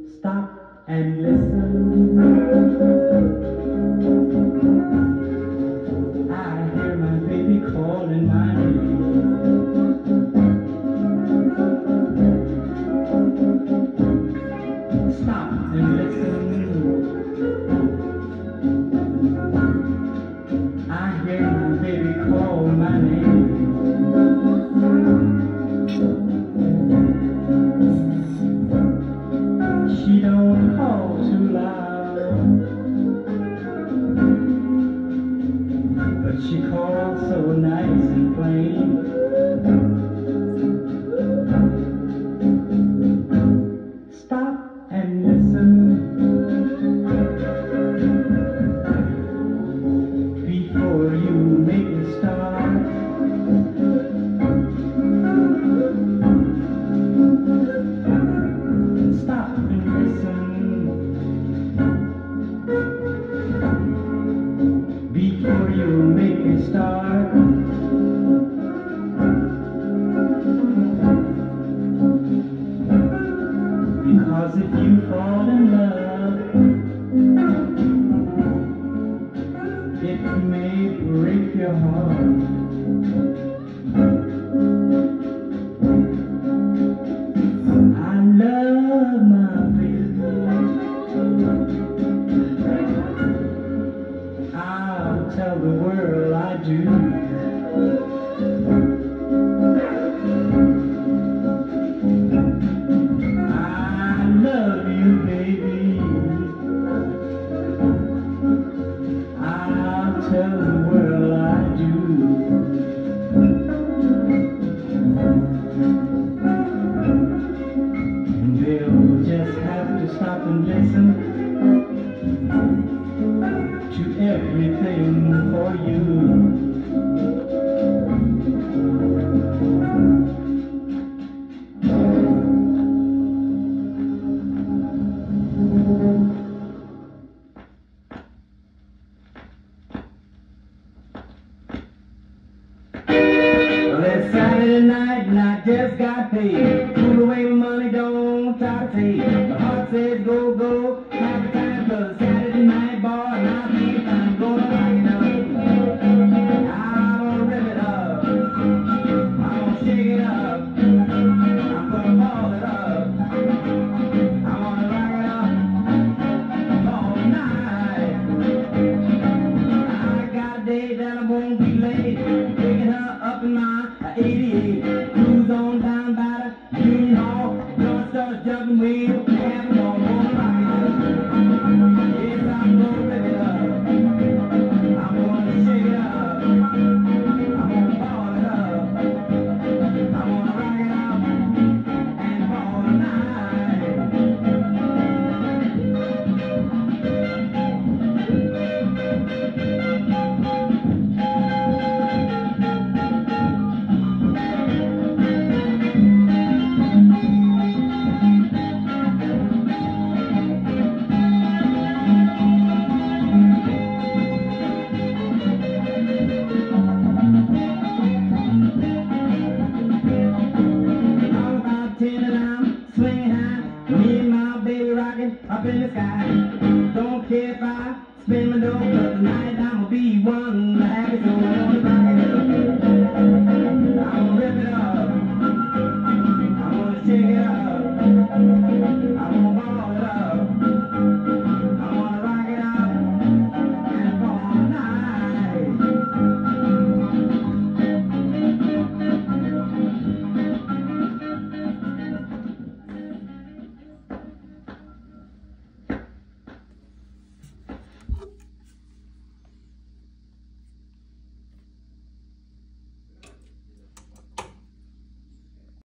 Stop and listen. I hear my baby calling my name. Stop and listen. I hear my baby call my name. She don't call too loud, but she calls so nice and plain. Stop and listen before you make a start. Stop and listen before you make a start. Because if you fall in love, it may break your heart. I love my baby. I'll tell the world I do. I love you, baby. I'll tell the world I do. And they'll just have to stop and listen to everything for you. Well, it's Saturday night and I just got paid. Fool away my money